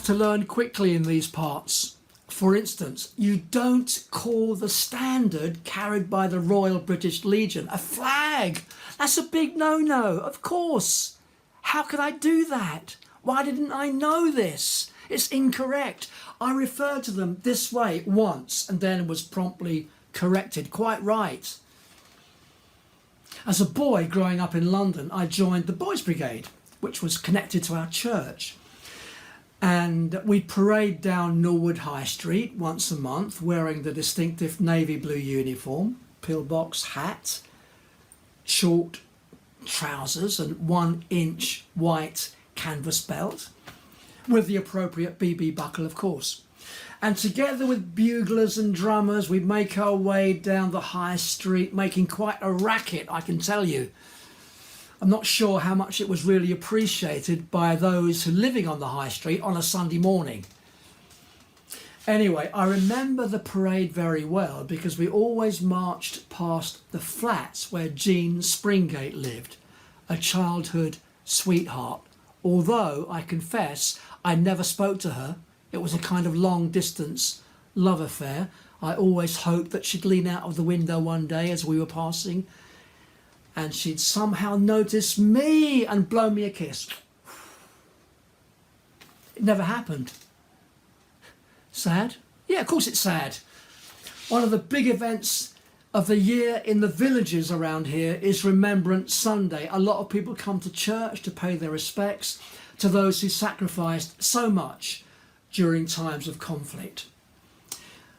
have to learn quickly in these parts. For instance, you don't call the standard carried by the Royal British Legion a flag. That's a big no-no, of course. How could I do that? Why didn't I know this? It's incorrect. I referred to them this way once and then was promptly corrected. Quite right. As a boy growing up in London, I joined the Boys Brigade, which was connected to our church. And we'd parade down Norwood High Street once a month wearing the distinctive navy blue uniform, pillbox hat, short trousers and 1-inch white canvas belt with the appropriate BB buckle, of course. And together with buglers and drummers, we'd make our way down the high street, making quite a racket, I can tell you. I'm not sure how much it was really appreciated by those who living on the high street on a Sunday morning. Anyway, I remember the parade very well because we always marched past the flats where Jean Springate lived, a childhood sweetheart. Although, I confess, I never spoke to her. It was a kind of long-distance love affair. I always hoped that she'd lean out of the window one day as we were passing and she'd somehow notice me and blow me a kiss. It never happened. Sad? Yeah, of course it's sad. One of the big events of the year in the villages around here is Remembrance Sunday. A lot of people come to church to pay their respects to those who sacrificed so much during times of conflict.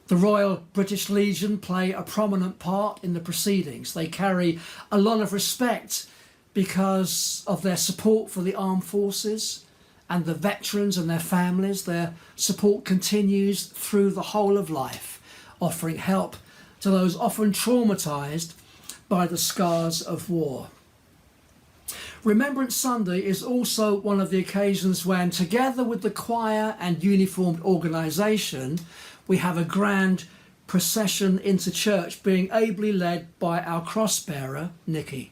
The Royal British Legion play a prominent part in the proceedings. They carry a lot of respect because of their support for the armed forces and the veterans and their families. Their support continues through the whole of life, offering help to those often traumatised by the scars of war. Remembrance Sunday is also one of the occasions when, together with the choir and uniformed organisation, we have a grand procession into church being ably led by our cross-bearer, Nikki.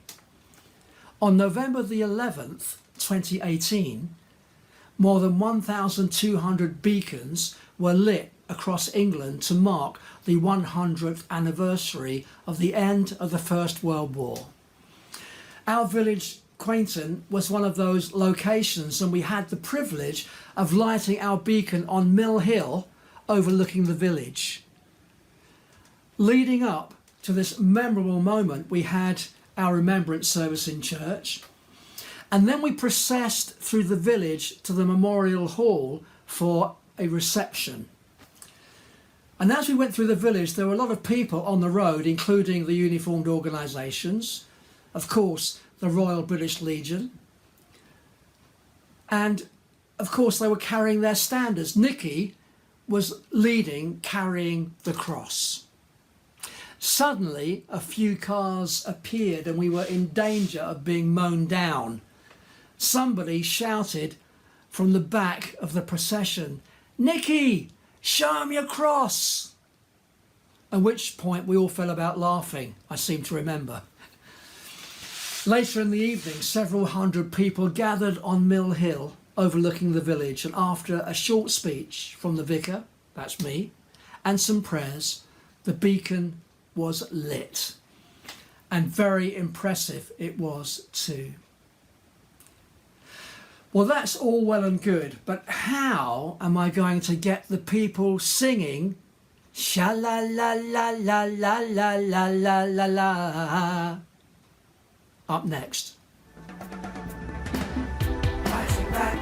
On November the 11th, 2018, more than 1,200 beacons were lit across England to mark the 100th anniversary of the end of the First World War. Our village, Quainton, was one of those locations, and we had the privilege of lighting our beacon on Mill Hill overlooking the village. Leading up to this memorable moment, we had our remembrance service in church, and then we processed through the village to the Memorial Hall for a reception. And as we went through the village, there were a lot of people on the road, including the uniformed organisations, of course the Royal British Legion, and of course they were carrying their standards. Nikki was leading, carrying the cross. Suddenly a few cars appeared and we were in danger of being mown down. Somebody shouted from the back of the procession, "Nikki, show him your cross!" At which point we all fell about laughing, I seem to remember. Later in the evening, several hundred people gathered on Mill Hill overlooking the village, and after a short speech from the vicar, that's me, and some prayers, the beacon was lit. And very impressive it was too. Well, that's all well and good, but how am I going to get the people singing sha-la-la-la-la-la-la-la-la-la up next? Rising back.